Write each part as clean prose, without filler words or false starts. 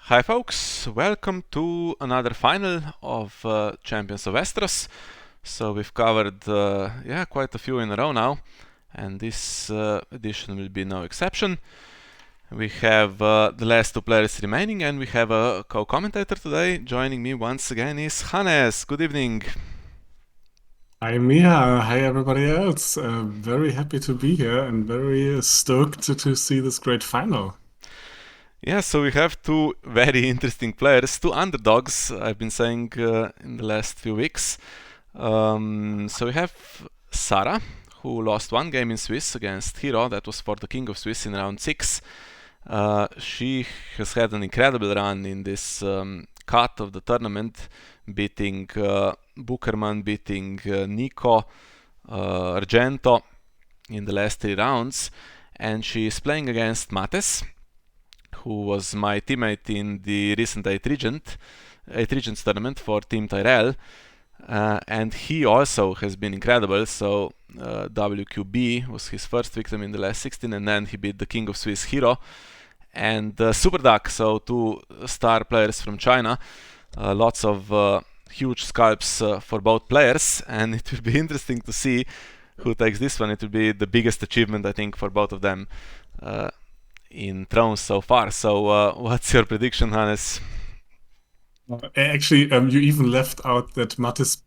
Hi folks, welcome to another final of Champions of Westeros. So we've covered quite a few in a row now, and this edition will be no exception. We have the last two players remaining, and we have a co-commentator today. Joining me once again is Hannes. Good evening. Hi Mia, hi everybody else. Very happy to be here and very stoked to see this great final. Yeah, so we have two very interesting players, two underdogs, I've been saying in the last few weeks. So we have Saraaa, who lost one game in Swiss against Hero, that was for the King of Swiss in round 6. She has had an incredible run in this cut of the tournament, beating Bucherman, beating Nico, Argento in the last 3 rounds. And she is playing against Mates, who was my teammate in the recent 8 Regents tournament for Team Tyrell. And he also has been incredible. So WQB was his first victim in the last 16, and then he beat the King of Swiss Hero and Super Duck, so two star players from China. Lots of huge scalps for both players, and it will be interesting to see who takes this one. It will be the biggest achievement, I think, for both of them in Thrones so far. So what's your prediction, Hannes? Actually, you even left out that Matis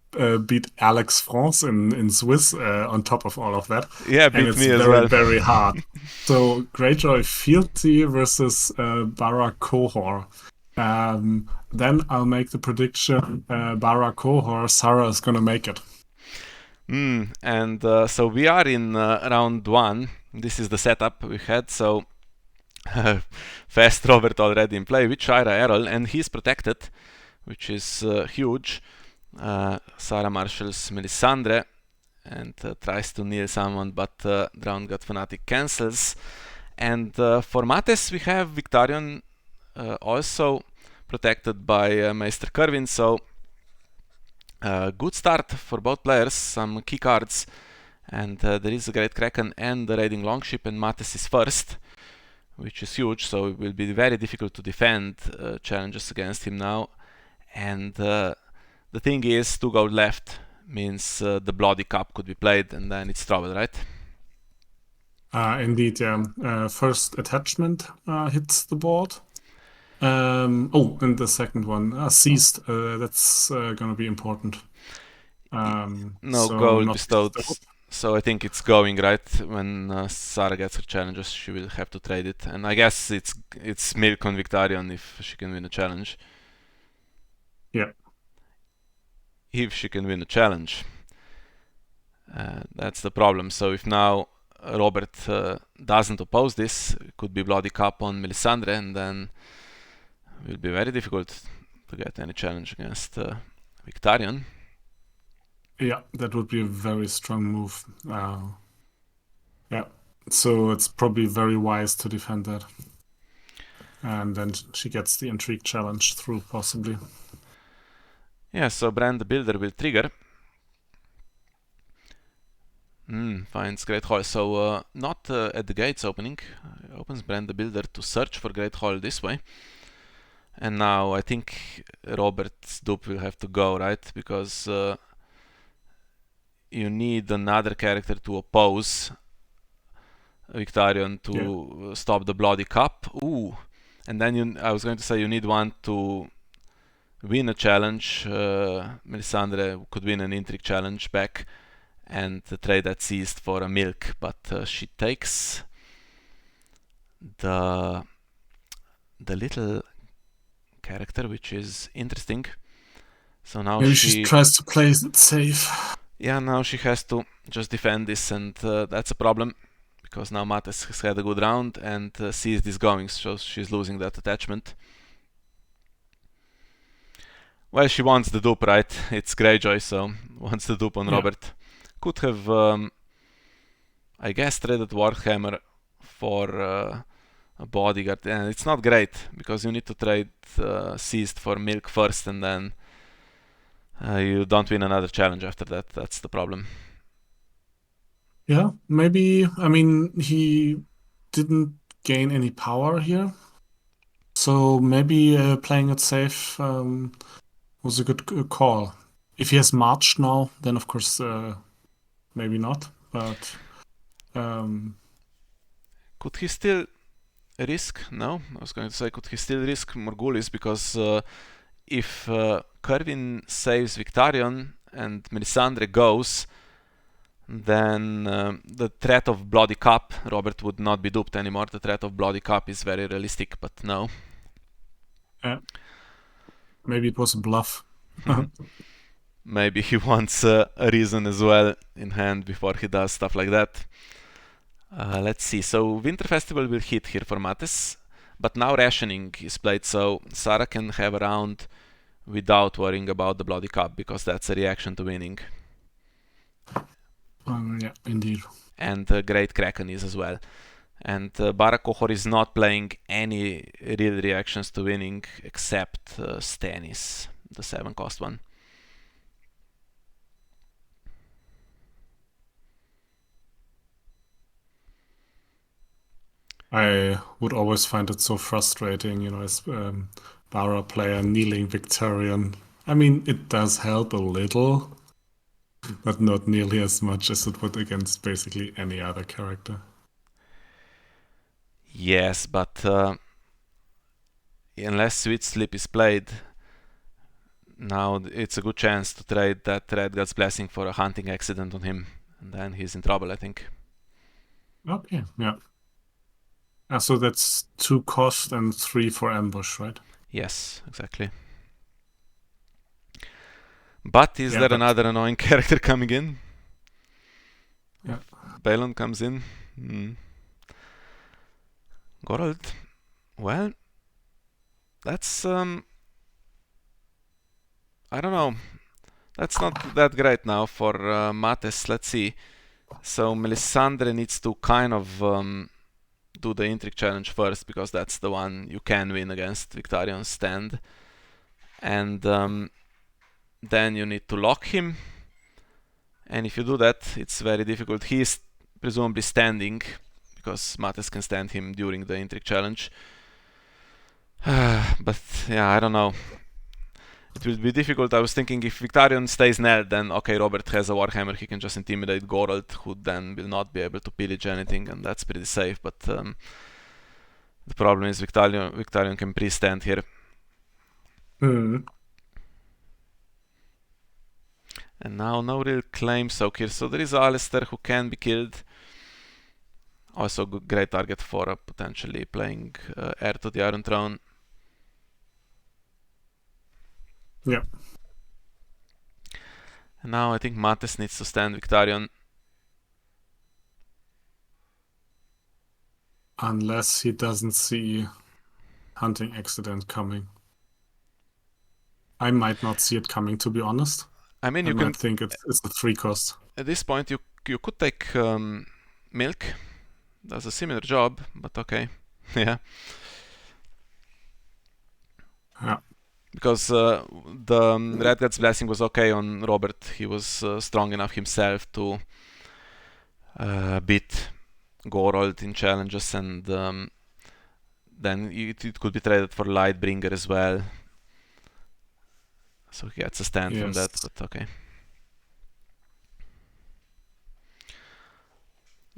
beat Alex France in Swiss on top of all of that, Yeah, and beat it's me as very, well. very hard. So Greyjoy Fealty versus Qohor. Then I'll make the prediction Qohor, Sarah is gonna make it. And so we are in round 1. This is the setup we had. So Fast Robert already in play with Shira Errol, and he's protected, which is huge. Saraaa marshals Melisandre and tries to kneel someone, but Drown God Fanatic cancels. And for Mates, we have Victarion also protected by Meister Kerwin, so good start for both players, some key cards, and there is a Great Kraken and the Raiding Longship, and Mates is first, which is huge, so it will be very difficult to defend challenges against him now. And the thing is, 2 gold left means the Bloody Cup could be played, and then it's trouble, right? Indeed, yeah. First attachment hits the board. And the second one, seized. That's gonna be important. No So gold not bestowed, bestowed. so I think it's going right. When Saraaa gets her challenges, she will have to trade it, and I guess it's milk on Victarion if she can win a challenge. Yeah. If she can win a challenge, that's the problem. So if now Robert doesn't oppose this, it could be Bloody Cup on Melisandre, and then it will be very difficult to get any challenge against Victarion. Yeah, that would be a very strong move. Yeah. So it's probably very wise to defend that. And then she gets the intrigue challenge through, possibly. Yeah, so Brand the Builder will trigger. Finds Great Hall. So not at the gates opening. Opens Brand the Builder to search for Great Hall this way. And now I think Robert's dupe will have to go, right? Because you need another character to oppose Victarion Yeah. to stop the Bloody Cup. Ooh. And then I was going to say you need one to win a challenge. Melisandre could win an intrigue challenge back and trade that seized for a milk, but she takes the little character, which is interesting. So now Maybe she tries to play it safe. now she has to just defend this, and that's a problem because now Mates has had a good round and sees this going, so she's losing that attachment. Well, she wants the dupe, right? It's Greyjoy, so wants the dupe on Yeah. Robert. Could have, I guess, traded Warhammer for a bodyguard, and it's not great because you need to trade seized for milk first, and then you don't win another challenge after that. That's the problem. Yeah. Maybe, I mean, he didn't gain any power here. So maybe playing it safe was a good call. If he has marched now, then of course maybe not. But um, Could he still risk? No, I was going to say, could he still risk Morgulis? Because if Kerwin saves Victarion and Melisandre goes, then the threat of Bloody Cup, Robert would not be duped anymore. The threat of Bloody Cup is very realistic, but no. maybe it was a bluff. Maybe he wants a reason as well in hand before he does stuff like that. Let's see. So Winter Festival will hit here for Mates, but now rationing is played, so Saraaa can have a round without worrying about the Bloody Cup because that's a reaction to winning. Yeah, indeed. And Great Kraken is as well. And Qohor is not playing any real reactions to winning except Stannis, the 7 cost one. I would always find it so frustrating, as Bara player kneeling Victorian. I mean, it does help a little, but not nearly as much as it would against basically any other character. Yes, but unless Sweet Sleep is played, now it's a good chance to trade that Red God's Blessing for a hunting accident on him, and then he's in trouble, I think. Okay, yeah. So that's 2 cost and 3 for ambush, right? Yes, exactly. But is there another annoying character coming in? Yeah. Balon comes in. Geralt. Well, that's I don't know. That's not that great now for Mates. Let's see. So Melisandre needs to kind of do the intrigue challenge first because that's the one you can win against Victarion's stand. And then you need to lock him. And if you do that, it's very difficult. He is presumably standing because Mates can stand him during the intrigue challenge. But yeah, I don't know. It will be difficult. I was thinking if Victarion stays nailed, then okay, Robert has a Warhammer, he can just intimidate Geralt, who then will not be able to pillage anything, and that's pretty safe. But the problem is Victarion can pre-stand here. And now no real claim soak here. So there is Alistair who can be killed. Also great target for potentially playing heir to the Iron Throne. Yeah. And now I think Mates needs to stand Victarion. Unless he doesn't see hunting accident coming. I might not see it coming, to be honest. I mean, I you can might think it's a 3 cost. at this point you could take Milk. Does a similar job, but okay. Yeah. Yeah. Because the Red God's Blessing was okay on Robert. He was strong enough himself to beat Geralt in challenges, and then it could be traded for Lightbringer as well. So he gets a stand from that, but okay.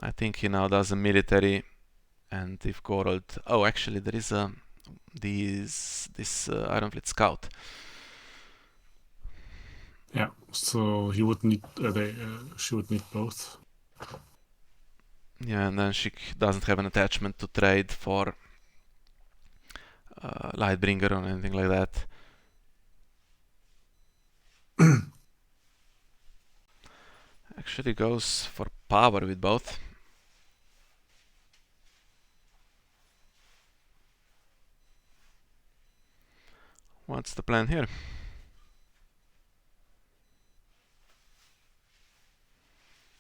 I think he now does a military, and if Geralt... Oh, actually there is this Ironfleet Scout. Yeah, so he would need she would need both. Yeah, and then she doesn't have an attachment to trade for Lightbringer or anything like that. Actually goes for power with both. What's the plan here?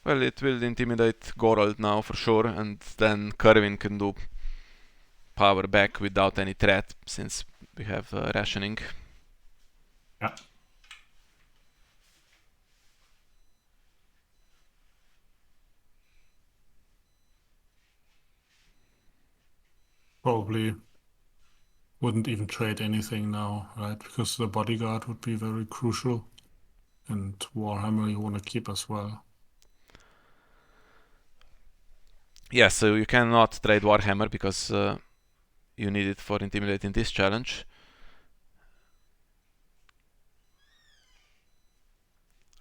Well, it will intimidate Geralt now for sure, and then Kerwin can do power back without any threat since we have rationing. Yeah. Probably wouldn't even trade anything now, right? Because the bodyguard would be very crucial. And Warhammer you want to keep as well. Yeah, so you cannot trade Warhammer because you need it for intimidating this challenge.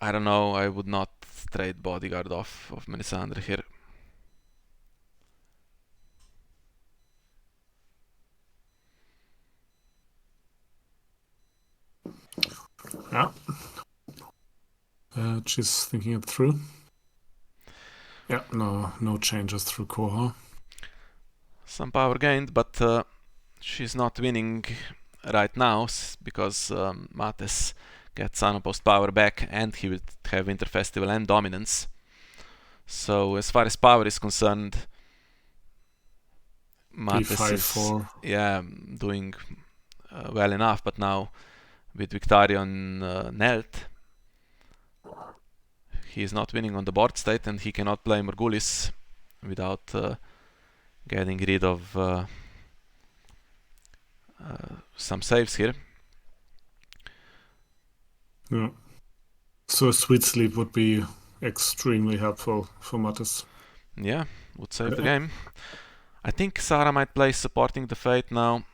I don't know, I would not trade bodyguard off of Melisandre here. Yeah. She's thinking it through. Yeah, no changes through Qohor. Some power gained, but she's not winning right now because Mates gets unopposed power back and he will have Interfestival and Dominance. So as far as power is concerned, Mates is doing well enough, but now with Victarion knelt, he is not winning on the board state and he cannot play Morgulis without getting rid of some saves here. Yeah. So Sweet Sleep would be extremely helpful for Mattis. Yeah, would save the game. I think Saraaa might play Supporting the Fate now.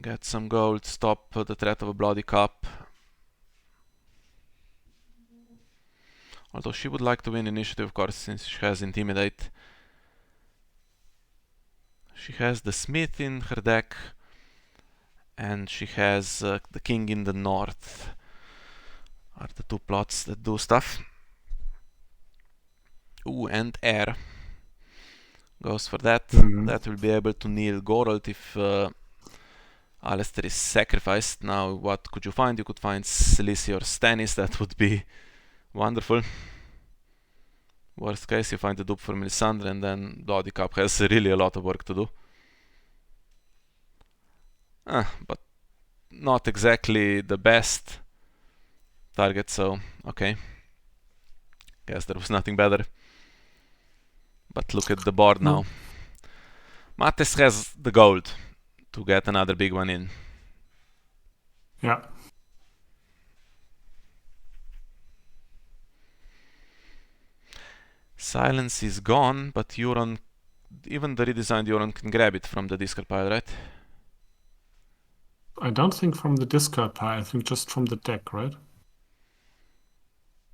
Get some gold, stop the threat of a Bloody Cup. Although she would like to win initiative, of course, since she has Intimidate. She has the Smith in her deck, and she has the King in the North. Are the two plots that do stuff. Ooh, and Air goes for that. That will be able to kneel Gorold if Alistair is sacrificed. Now, what could you find? You could find Celici or Stannis. That would be wonderful. Worst case, you find the dupe for Melisandre, and then Bloody Cup has really a lot of work to do. But not exactly the best target, so okay. Guess there was nothing better. But look at the board now. Mates has the gold to get another big one in. Yeah. Silence is gone, but Euron, even the redesigned Euron can grab it from the discard pile, right? I don't think from the discard pile, I think just from the deck, right?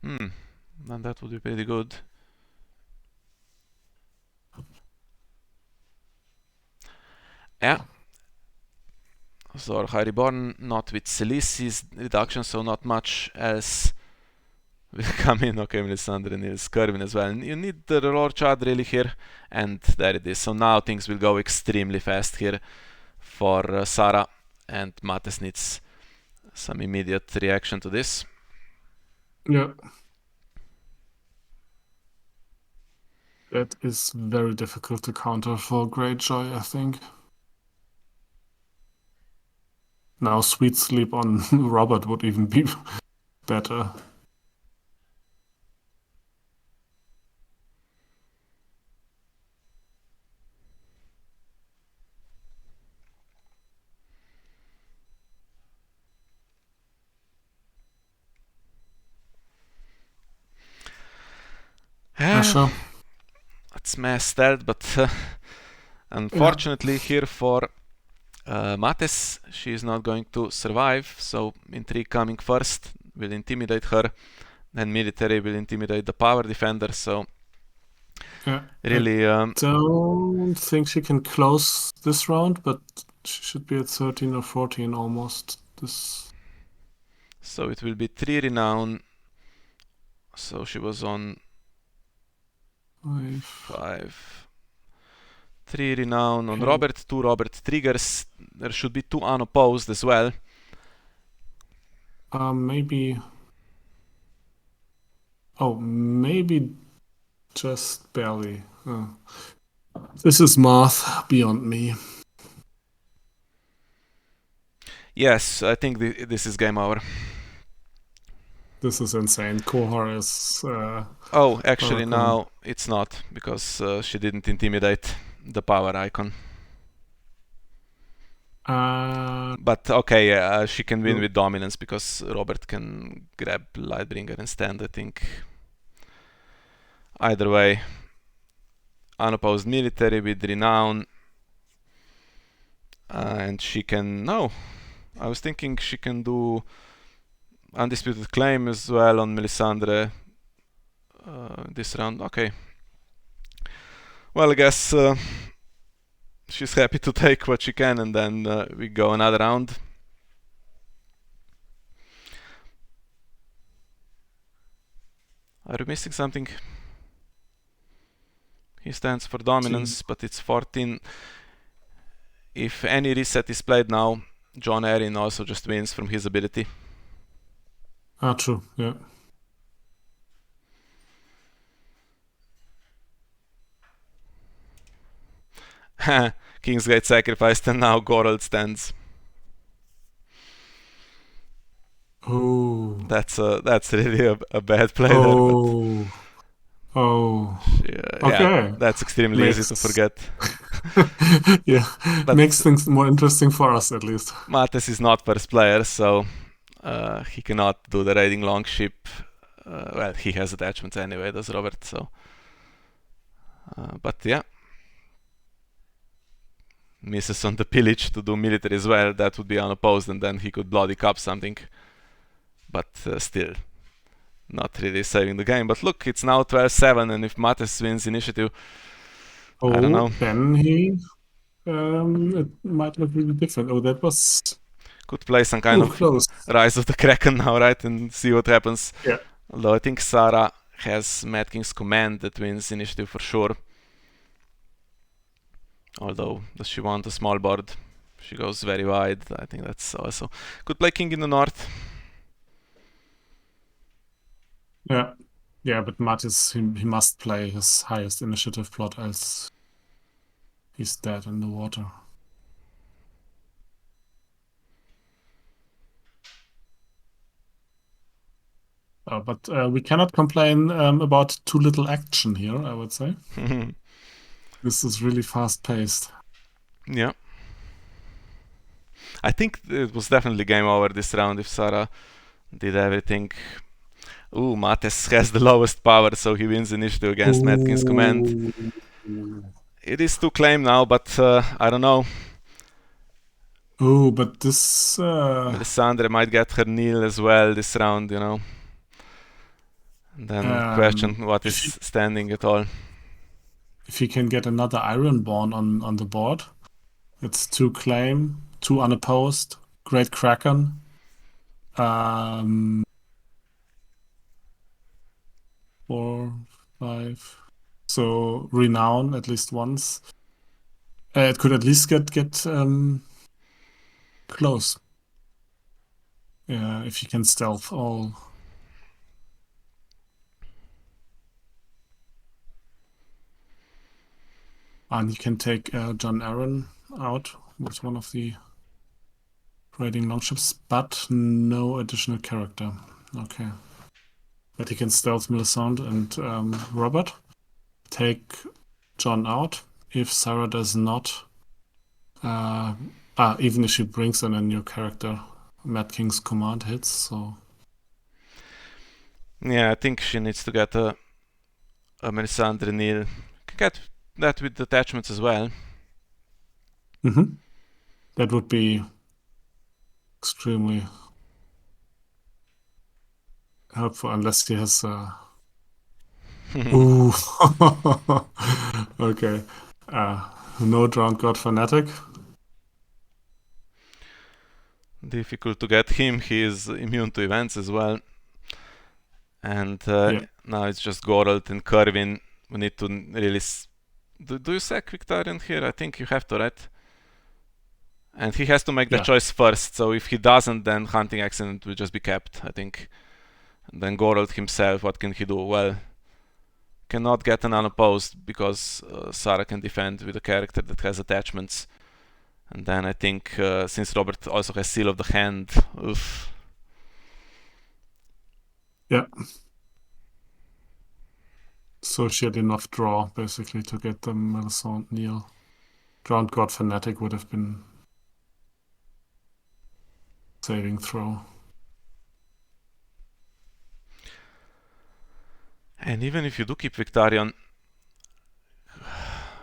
Then that would be pretty good. Yeah. Azor High Reborn, not with Celici's reduction, so not much else will come in. Okay, Melisandre needs Kerwin as well. You need the Roar Chad really here, and there it is. So now things will go extremely fast here for Saraaa, and Mates needs some immediate reaction to this. Yeah. That is very difficult to counter for Greyjoy, I think. Now Sweet Sleep on Robert would even be better. Sure. It's messed up, but unfortunately here for Mates, she is not going to survive, so Intrigue coming first will intimidate her, then Military will intimidate the Power Defender, so really... I don't think she can close this round, but she should be at 13 or 14 almost. So it will be 3 renown, so she was on 5. 3 renown on Robert, 2 Robert triggers. There should be 2 unopposed as well. Maybe... Oh, maybe just barely. This is math beyond me. Yes, I think this is game over. This is insane. Qohor is... oh, actually now it's not, because she didn't intimidate the power icon. But okay, she can win No. with dominance because Robert can grab Lightbringer and stand, I think. Either way, unopposed military with renown. And she can... No, I was thinking she can do undisputed claim as well on Melisandre this round. Okay. Well, I guess she's happy to take what she can, and then we go another round. Are we missing something? He stands for dominance, but it's 14. If any reset is played now, Jon Arryn also just wins from his ability. True, yeah. Kingsgate sacrificed, and now Gorald stands. Oh. That's really a bad play Oh. there. But Okay. yeah, that's extremely easy to forget. Yeah, But makes things more interesting for us at least. Mates is not first player, so he cannot do the raiding longship. Well, he has attachments anyway, does Robert, so... but yeah. Misses on the pillage to do military as well, that would be unopposed, and then he could bloody cup something. But still, not really saving the game. But look, it's now 12-7, and if Mates wins initiative, I don't know. Then it might look really different. Oh, that was Could play some kind of close. Rise of the Kraken now, right? And see what happens. Yeah. Although I think Saraaa has Mad King's Command that wins initiative for sure. Although, does she want a small board? She goes very wide. I think that's also... Could play King in the North. Yeah. Yeah, but Mattis, he must play his highest initiative plot, else he's dead in the water. But we cannot complain about too little action here, I would say. This is really fast-paced. Yeah. I think it was definitely game over this round if Saraaa did everything. Ooh, Mates has the lowest power, so he wins initiative against Mad King's Command. It is to claim now, but I don't know. Oh, but this... Melisandre might get her kneel as well this round, you know. And then question what is standing at all. If he can get another Ironborn on the board, it's 2 claim, 2 unopposed, Great Kraken. 4, 5. So renown at least once. It could at least get close. Yeah, if he can stealth all. And you can take Jon Arryn out with one of the raiding longships, but no additional character. Okay. But he can stealth Melisandre and Robert. Take Jon out. If Saraaa does not... even if she brings in a new character, Mad King's Command hits, so... Yeah, I think she needs to get a Melisandre kneel. Can get that with attachments as well. That would be extremely helpful, unless he has Ooh. Okay. No Drowned God Fanatic. Difficult to get him. He is immune to events as well. And now it's just Gorald and Kerwin. We need to really... Do you sack Victarion here? I think you have to, right? And he has to make the choice first. So if he doesn't, then Hunting Accident will just be kept, I think. And then Gorald himself, what can he do? Well, cannot get an unopposed because Saraaa can defend with a character that has attachments. And then I think since Robert also has Seal of the Hand, oof. Yeah. So she had enough draw, basically, to get the Melisandre kneel. Drowned God Fanatic would have been saving throw. And even if you do keep Victarion,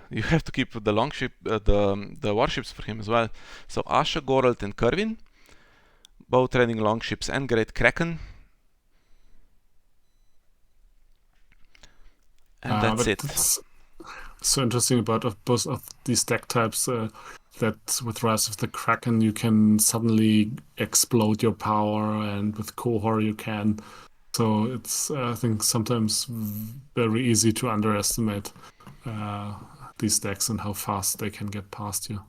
you have to keep the longship, the warships for him as well. So Asha, Goralt, and Kerwin, both raiding longships, and Great Kraken. And that's it. It's so interesting about both of these deck types that with Rise of the Kraken you can suddenly explode your power, and with Qohor you can. So it's I think sometimes very easy to underestimate these decks and how fast they can get past you.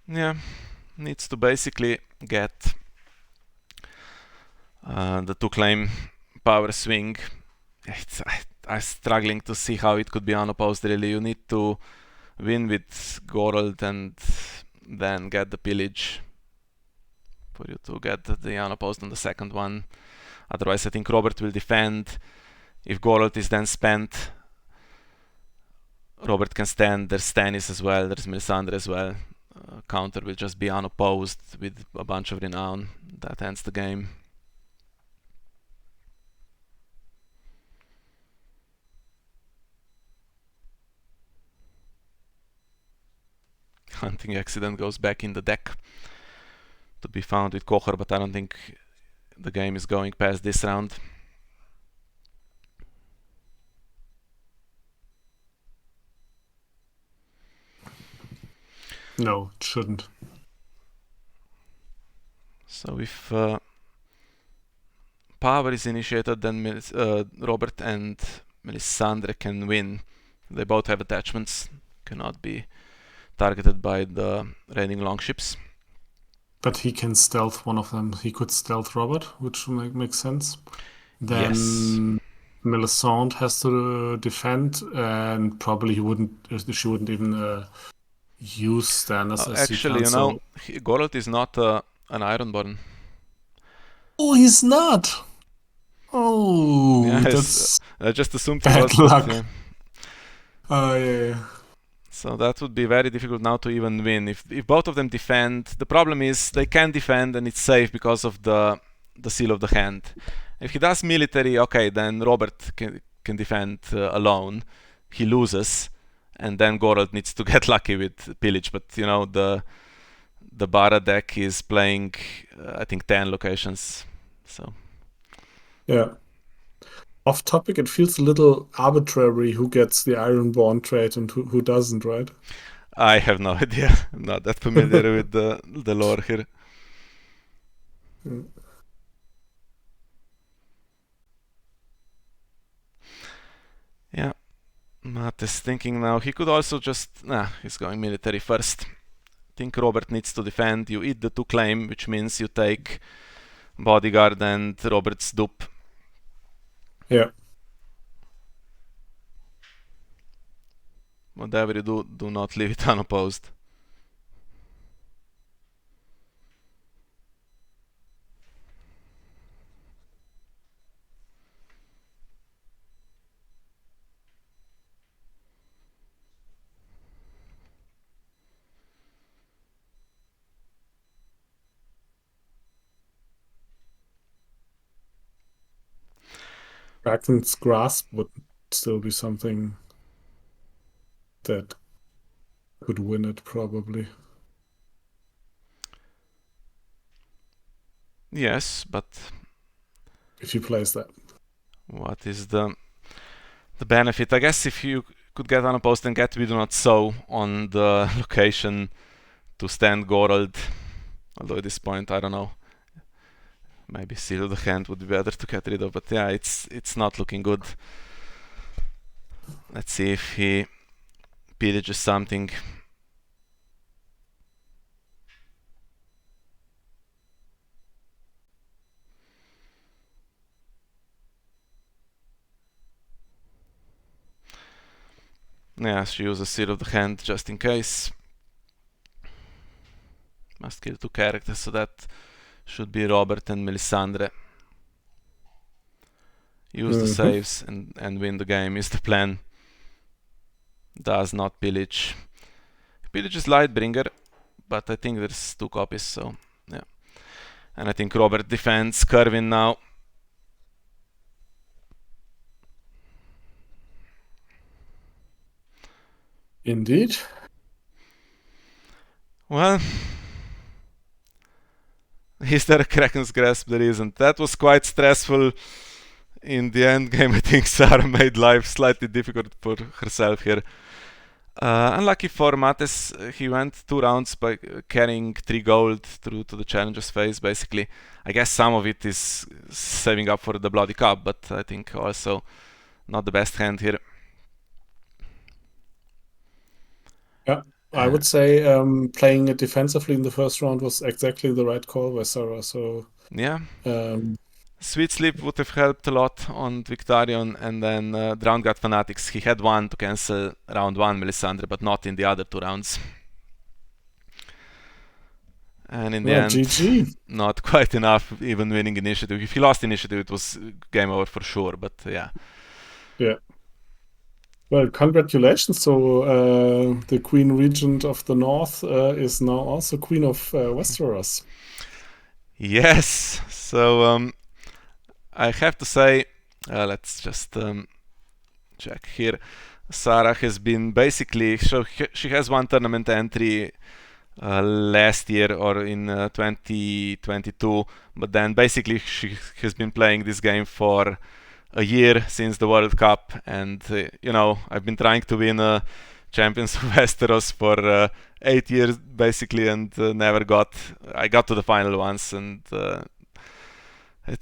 Yeah, needs to basically get the 2-claim power swing. I'm struggling to see how it could be unopposed, really. You need to win with Gorald and then get the pillage for you to get the unopposed on the second one. Otherwise, I think Robert will defend. If Gorald is then spent, Robert can stand. There's Stannis as well, there's Melisandre as well. Counter will just be unopposed with a bunch of renown. That ends the game. Hunting accident goes back in the deck to be found with Qohor, but I don't think the game is going past this round. No, it shouldn't. So if power is initiated, then Robert and Melisandre can win. They both have attachments, cannot be targeted by the raiding longships. But he can stealth one of them. He could stealth Robert, which makes sense. Then Yes. Melisandre has to defend, and probably she wouldn't even use Stannis as he Actually, can. you know, Goralt is not an Ironborn. Oh, he's not. Oh, Yeah, that's I just assumed he bad was, luck. but yeah. Oh, yeah. So that would be very difficult now to even win. If both of them defend, the problem is they can defend and it's safe because of the seal of the hand. If he does military, okay, then Robert can defend alone. He loses, and then Goralt needs to get lucky with pillage. But you know the Bara deck is playing, I think 10 locations. So Yeah. Off topic, it feels a little arbitrary who gets the Ironborn trait and who doesn't, right? I have no idea. I'm not that familiar with the lore here. Yeah, Matt is thinking now. He could also just... he's going military first. I think Robert needs to defend. You eat the 2-claim, which means you take bodyguard and Robert's dupe. Yeah. Whatever you do not leave it unopposed. Kraken's grasp would still be something that could win it, probably. Yes, but if he plays that. What is the benefit? I guess if you could get unopposed and get We Do Not Sow on the location to stand Gorald. Although at this point, I don't know. Maybe Seal of the Hand would be better to get rid of, but yeah, it's not looking good. Let's see if he pillages something. Yeah, she uses Seal of the Hand just in case. Must kill 2 characters, so that should be Robert and Melisandre. Use the saves and win the game is the plan. Does not pillage. Pillages Lightbringer. but I think there's 2 copies, so yeah. And I think Robert defends Kerwin now. Indeed. Well, is there a Kraken's Grasp? There isn't. That was quite stressful in the end game. I think Sarah made life slightly difficult for herself here. Unlucky for Mates, he went 2 rounds by carrying 3 gold through to the challenger's phase, basically. I guess some of it is saving up for the Bloody Cup, but I think also not the best hand here. Yeah, I would say playing it defensively in the first round was exactly the right call by Sarah. So Yeah. um, Sweet Sleep would have helped a lot on Victarion, and then Drowned God Fanatics. He had 1 to cancel round 1 Melisandre, but not in the other 2 rounds. And in the well, end, GG. not quite enough, even winning initiative. If he lost initiative, it was game over for sure, but yeah. Yeah. Well, congratulations. So the Queen Regent of the North is now also Queen of Westeros. Yes, so I have to say, let's just check here. Sarah has been basically, so she has 1 tournament entry last year or in 2022, but then basically she has been playing this game for a year since the World Cup, and you know, I've been trying to win Champions of Westeros for 8 years basically, and never got. I got to the final once, and it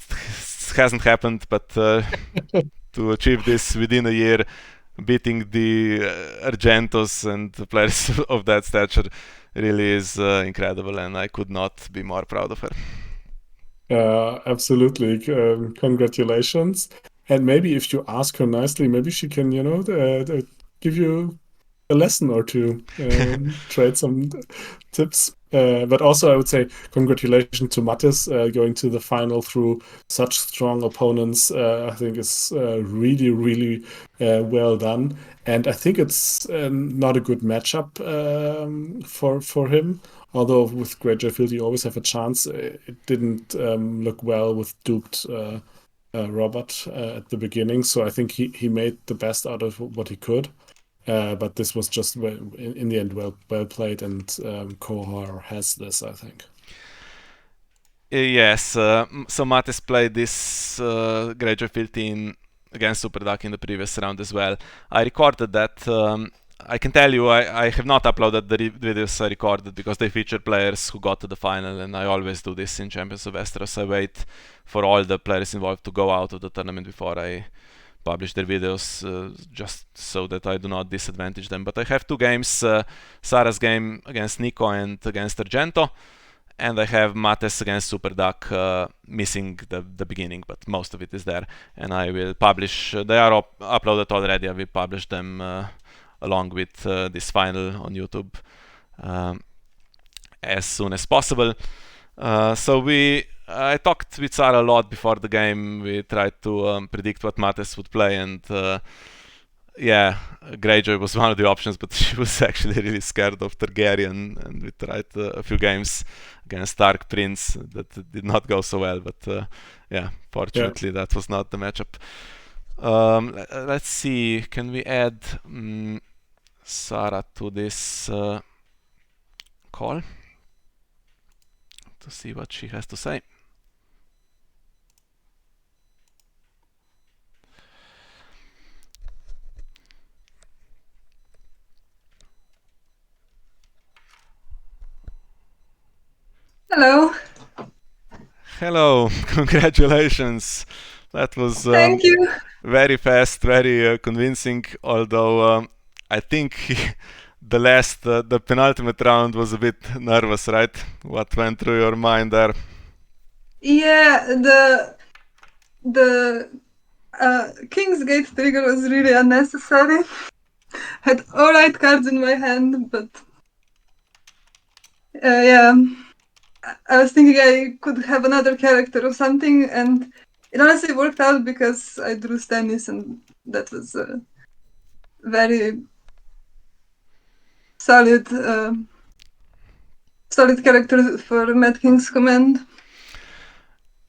hasn't happened. But to achieve this within a year, beating the Argentos and the players of that stature, really is incredible, and I could not be more proud of her. Absolutely. Congratulations. And maybe if you ask her nicely, maybe she can, give you a lesson or two, trade some tips. But also, I would say congratulations to Mattis going to the final through such strong opponents. I think is really, really well done. And I think it's not a good matchup for him. Although with Greyjoy Fealty you always have a chance, it didn't look well with duped Robert at the beginning. So I think he made the best out of what he could. But this was just in the end well played, and Qohor has this, I think. Yes, so Matis played this Greyjoy 15 against Super Duck in the previous round as well. I recorded that. I can tell you, I have not uploaded the videos I recorded because they feature players who got to the final, and I always do this in Champions of Westeros. I wait for all the players involved to go out of the tournament before I publish their videos, just so that I do not disadvantage them. But I have 2 games, Sarah's game against Nico and against Argento, and I have Mates against Super Duck, missing the beginning, but most of it is there. And I will publish, they are uploaded already, I will publish them along with this final on YouTube as soon as possible. I talked with Sarah a lot before the game. We tried to predict what Mates would play, and yeah, Greyjoy was one of the options, but she was actually really scared of Targaryen, and we tried a few games against Dark Prince that did not go so well, but yeah, fortunately that was not the matchup. Let's see, can we add Sarah to this call to see what she has to say? Hello. Hello, congratulations. That was Thank you. very fast, very convincing, although I think the penultimate round was a bit nervous, right? What went through your mind there? Yeah, the King's Gate trigger was really unnecessary. Had all right cards in my hand, but yeah, I was thinking I could have another character or something, and it honestly worked out because I drew Stannis, and that was very solid solid character for Mad King's command.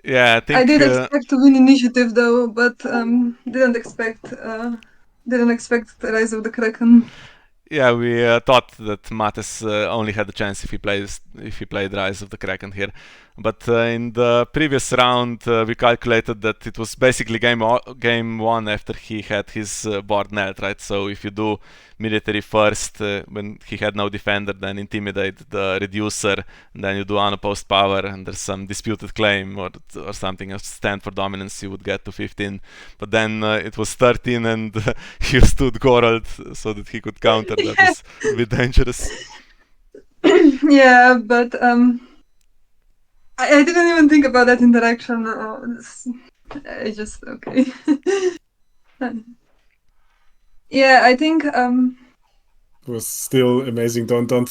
Yeah, I think I did expect to win initiative though, but didn't expect the Rise of the Kraken. yeah, we thought that Mates only had a chance if he played Rise of the Kraken here. But in the previous round, we calculated that it was basically game one after he had his board knelt, right? So if you do military first, when he had no defender, then intimidate the reducer, and then you do unopposed power, and there's some disputed claim or something, a stand for dominance, you would get to 15. But then it was 13, and he stood Gorald so that he could counter. That was a bit dangerous. Yeah, but I didn't even think about that interaction. I just okay. Yeah, I think It was still amazing. Don't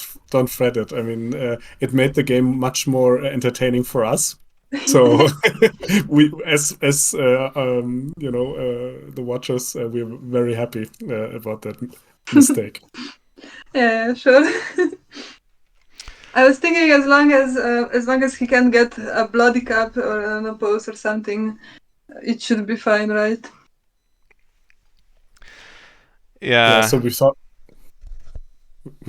fret it. I mean, it made the game much more entertaining for us. So we, as you know, the watchers, we're very happy about that mistake. yeah, sure. I was thinking as long as he can get a bloody cup or an oppose or something, it should be fine, right? Yeah. Yeah. So we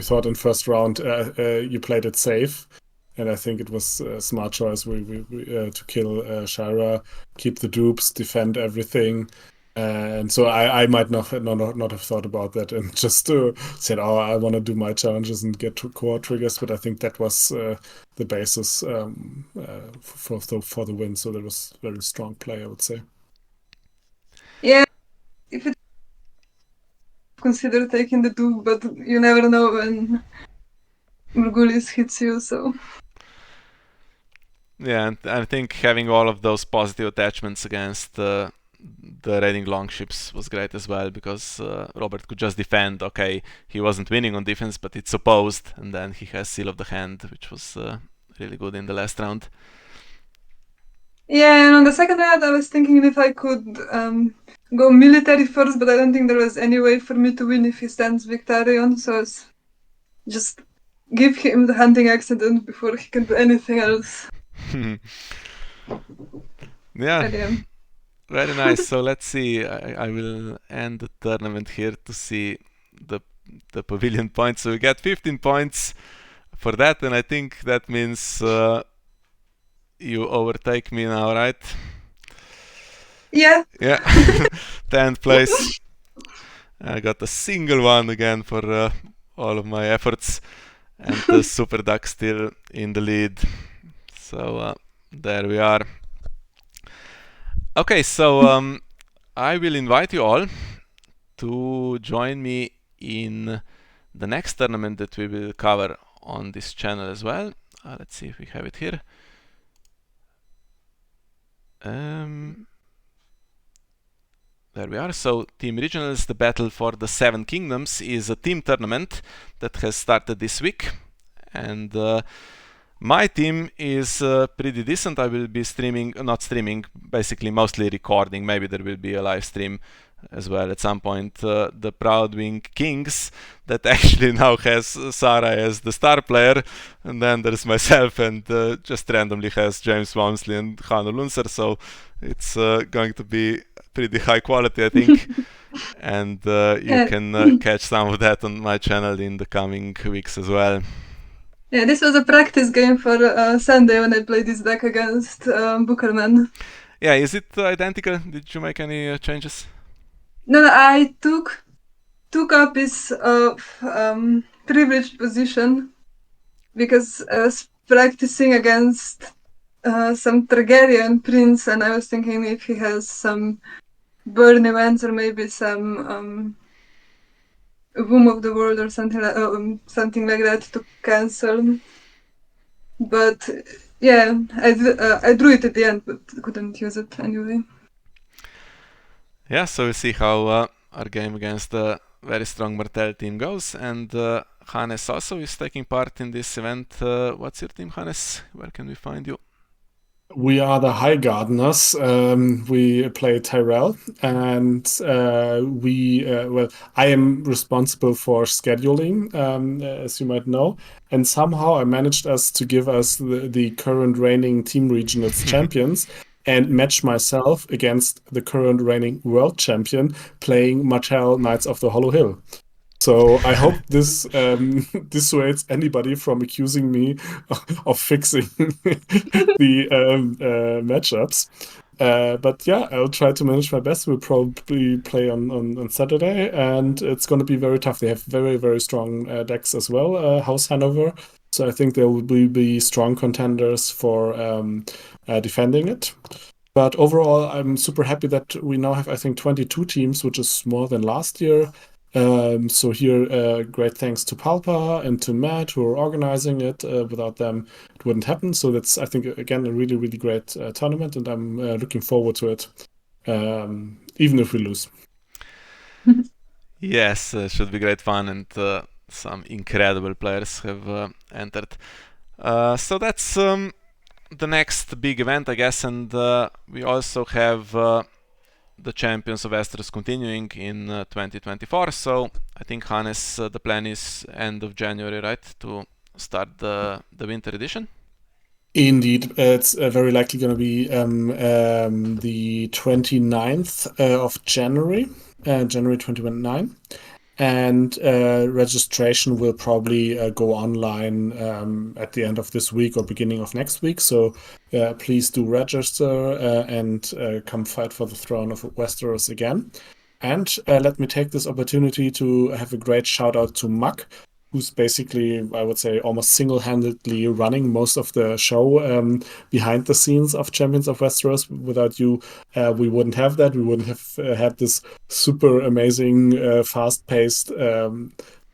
thought in first round you played it safe, and I think it was a smart choice. We to kill Shira, keep the dupes, defend everything. And so I might not have thought about that and just said, "Oh, I want to do my challenges and get to core triggers." But I think that was the basis for the win. So that was very strong play, I would say. Yeah, if it consider taking the dupe, but you never know when Murgulis hits you. So yeah, and I think having all of those positive attachments against the raiding longships was great as well, because Robert could just defend. Okay, he wasn't winning on defense, but it's opposed, and then he has Seal of the Hand, which was really good in the last round. yeah, and on the second round, I was thinking if I could go military first, but I don't think there was any way for me to win if he stands Victarion. So it's just give him the hunting accident before he can do anything else. Yeah. But, yeah. Very nice. So let's see. I will end the tournament here to see the pavilion points. So we get 15 points for that, and I think that means you overtake me now, right? Yeah. Yeah. 10th place. I got a single one again for all of my efforts, and the Super Duck still in the lead. So there we are. Okay, so I will invite you all to join me in the next tournament that we will cover on this channel as well. Let's see if we have it here. There we are. So Team Regionals, the Battle for the Seven Kingdoms, is a team tournament that has started this week, and my team is pretty decent. I will be basically mostly recording. Maybe there will be a live stream as well at some point. The Proudwing Kings, that actually now has Saraaa as the star player, and then there's myself, and just randomly has James Walmsley and Hanno Lunser, so it's going to be pretty high quality, I think. And you can catch some of that on my channel in the coming weeks as well. Yeah, this was a practice game for Sunday when I played this deck against Bookerman. Yeah, is it identical? Did you make any changes? No, I took 2 copies of Privileged Position because I was practicing against some Targaryen prince, and I was thinking if he has some burn events or maybe some Womb of the World or something like that to cancel. But yeah, I drew it at the end, but couldn't use it anyway. Yeah, so we'll see how our game against the very strong Martell team goes. And Hannes also is taking part in this event. What's your team, Hannes? Where can we find you? We are the High Gardeners. We play Tyrell, and well, I am responsible for scheduling, as you might know. And somehow I managed to give us the current reigning team regionals champions and match myself against the current reigning world champion playing Martell Knights of the Hollow Hill. So I hope this dissuades anybody from accusing me of fixing the matchups. But yeah, I'll try to manage my best. We'll probably play on Saturday, and it's going to be very tough. They have very, very strong decks as well, House Hanover. So I think there will be strong contenders for defending it. But overall, I'm super happy that we now have, I think, 22 teams, which is more than last year. So here, great thanks to Palpa and to Matt who are organizing it. Without them, it wouldn't happen. So that's, I think, again, a really, really great tournament, and I'm looking forward to it, even if we lose. Yes, should be great fun, and some incredible players have entered. So that's the next big event, I guess, and we also have the Champions of Westeros continuing in 2024. So I think, Hannes, the plan is end of January, right, to start the winter edition? Indeed, it's very likely going to be the 29th of January, January 29. And registration will probably go online at the end of this week or beginning of next week. So please do register and come fight for the throne of Westeros again. And let me take this opportunity to have a great shout out to Muck, who's basically, I would say, almost single-handedly running most of the show behind the scenes of Champions of Westeros. Without you, we wouldn't have that. We wouldn't have had this super amazing, fast-paced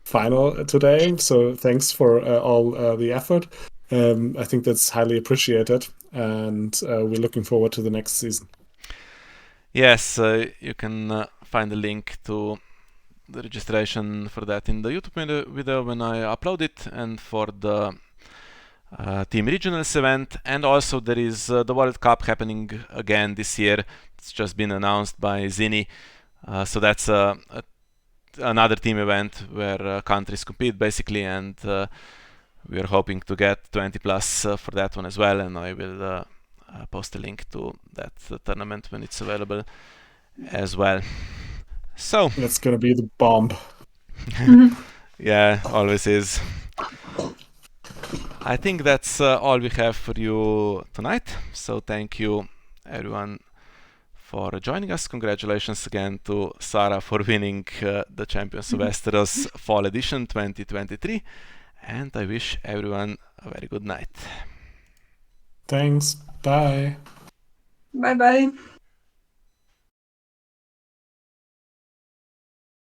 final today. So thanks for all the effort. I think that's highly appreciated, and we're looking forward to the next season. Yes, you can find the link to the registration for that in the YouTube video when I upload it, and for the Team Regionals event. And also there is the World Cup happening again this year. It's just been announced by Zini. So that's another team event where countries compete basically, and we are hoping to get 20 plus for that one as well, and I will post a link to that tournament when it's available as well. So that's gonna be the bomb. Yeah, always is. I think that's all we have for you tonight. So thank you everyone for joining us. Congratulations again to Saraaa for winning the Champions of Westeros Fall Edition 2023, and I wish everyone a very good night. Thanks. Bye. Bye bye.